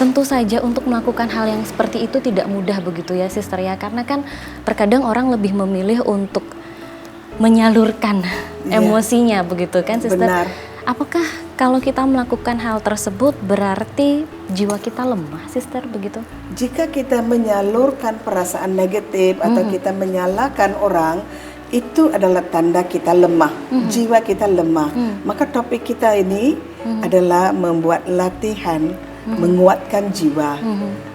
Tentu saja untuk melakukan hal yang seperti itu tidak mudah begitu ya Sister ya, karena kan terkadang orang lebih memilih untuk menyalurkan emosinya begitu kan Sister. Benar. Apakah kalau kita melakukan hal tersebut berarti jiwa kita lemah Sister begitu? Jika kita menyalurkan perasaan negatif atau kita menyalahkan orang, itu adalah tanda kita lemah, jiwa kita lemah. Maka topik kita ini adalah membuat latihan menguatkan jiwa,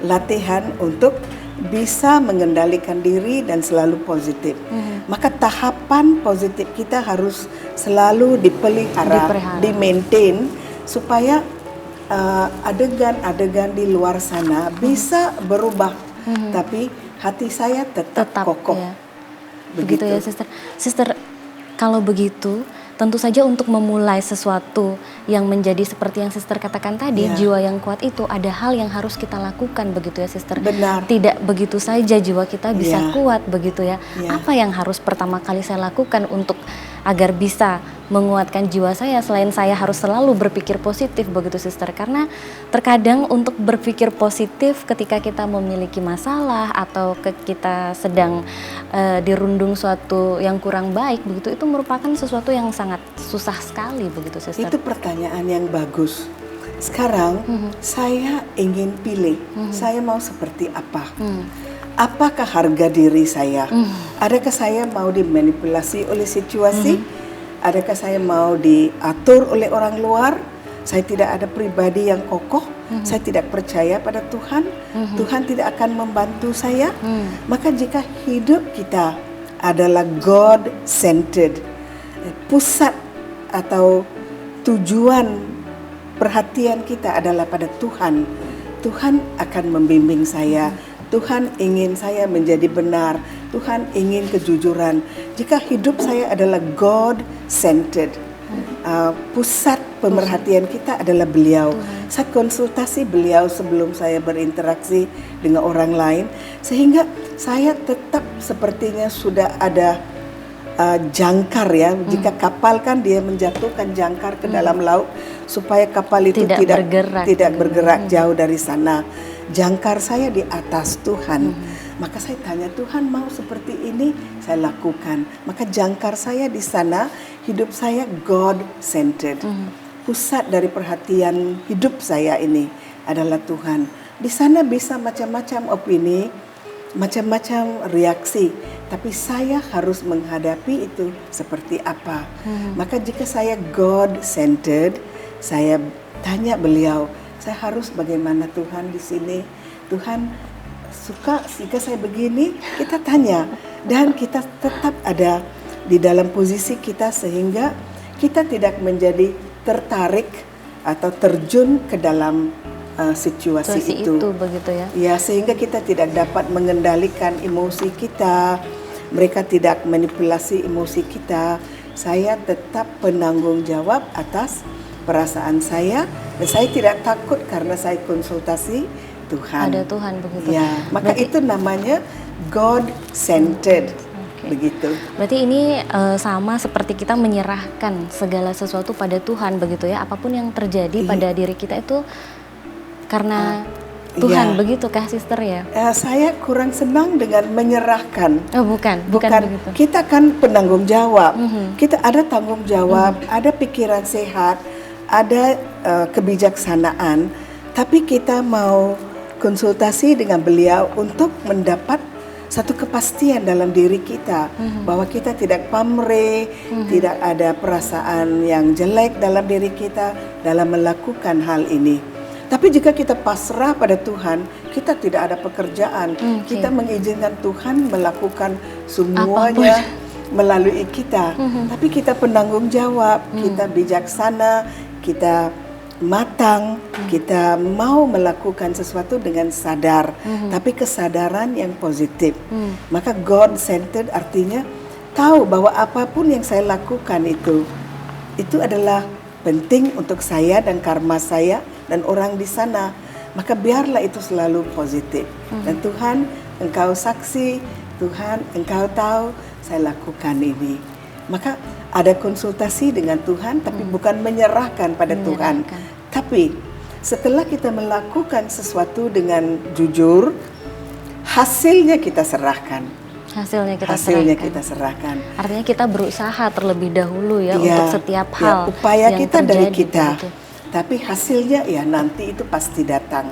latihan untuk bisa mengendalikan diri dan selalu positif. Maka tahapan positif kita harus selalu dipelihara, di-maintain supaya adegan-adegan di luar sana bisa berubah, tapi hati saya tetap kokoh. Ya. Begitu ya Sister. Sister, kalau begitu tentu saja untuk memulai sesuatu yang menjadi seperti yang Sister katakan tadi, jiwa yang kuat itu ada hal yang harus kita lakukan begitu ya Sister. Benar. Tidak begitu saja jiwa kita bisa kuat begitu ya. Apa yang harus pertama kali saya lakukan untuk agar bisa menguatkan jiwa saya selain saya harus selalu berpikir positif begitu Sister? Karena terkadang untuk berpikir positif ketika kita memiliki masalah atau kita sedang dirundung suatu yang kurang baik begitu, itu merupakan sesuatu yang sangat susah sekali begitu Sister. Itu pertanyaan yang bagus. Sekarang saya ingin pilih, saya mau seperti apa? Apakah harga diri saya? Adakah saya mau dimanipulasi oleh situasi? Adakah saya mau diatur oleh orang luar? Saya tidak ada pribadi yang kokoh. Saya tidak percaya pada Tuhan. Tuhan tidak akan membantu saya. Maka jika hidup kita adalah God-centered, pusat atau tujuan perhatian kita adalah pada Tuhan, Tuhan akan membimbing saya. Tuhan ingin saya menjadi benar. Tuhan ingin kejujuran. Jika hidup saya adalah God-centered, pusat pemerhatian kita adalah beliau. Saya konsultasi beliau sebelum saya berinteraksi dengan orang lain, sehingga saya tetap sepertinya sudah ada jangkar ya. Jika kapal kan dia menjatuhkan jangkar ke dalam laut supaya kapal itu tidak bergerak jauh dari sana. Jangkar saya di atas Tuhan. Maka saya tanya, Tuhan mau seperti ini, saya lakukan. Maka jangkar saya di sana, hidup saya God-centered. Pusat dari perhatian hidup saya ini adalah Tuhan. Di sana bisa macam-macam opini, macam-macam reaksi, tapi saya harus menghadapi itu seperti apa. Maka jika saya God-centered, saya tanya beliau, saya harus bagaimana Tuhan di sini? Tuhan suka jika saya begini, kita tanya. Dan kita tetap ada di dalam posisi kita sehingga kita tidak menjadi tertarik atau terjun ke dalam situasi itu begitu ya. Ya, sehingga kita tidak dapat mengendalikan emosi kita. Mereka tidak manipulasi emosi kita. Saya tetap penanggung jawab atas perasaan saya, dan saya tidak takut karena saya konsultasi Tuhan. Ada Tuhan begitu. Ya, maka berarti, itu namanya God-centered. Begitu. Berarti ini sama seperti kita menyerahkan segala sesuatu pada Tuhan begitu ya. Apapun yang terjadi pada diri kita itu karena Tuhan, begitukah Sister ya? Saya kurang senang dengan menyerahkan. Oh bukan begitu. Kita kan penanggung jawab. Kita ada tanggung jawab, ada pikiran sehat, ada kebijaksanaan, tapi kita mau konsultasi dengan beliau untuk mendapat satu kepastian dalam diri kita bahwa kita tidak pamrih, tidak ada perasaan yang jelek dalam diri kita dalam melakukan hal ini. Tapi jika kita pasrah pada Tuhan, kita tidak ada pekerjaan. Kita mengizinkan Tuhan melakukan semuanya melalui kita. Tapi kita penanggung jawab, kita bijaksana, kita matang, kita mau melakukan sesuatu dengan sadar, tapi kesadaran yang positif. Maka God-centered artinya tahu bahwa apapun yang saya lakukan itu adalah penting untuk saya dan karma saya dan orang di sana. Maka biarlah itu selalu positif. Dan Tuhan, Engkau saksi, Tuhan, Engkau tahu saya lakukan ini. Maka ada konsultasi dengan Tuhan, tapi bukan menyerahkan pada Tuhan. Tapi setelah kita melakukan sesuatu dengan jujur, hasilnya kita serahkan. Kita serahkan. Artinya kita berusaha terlebih dahulu ya untuk setiap hal. Upaya yang kita terjadi, dari kita. begitu. Tapi hasilnya ya nanti itu pasti datang.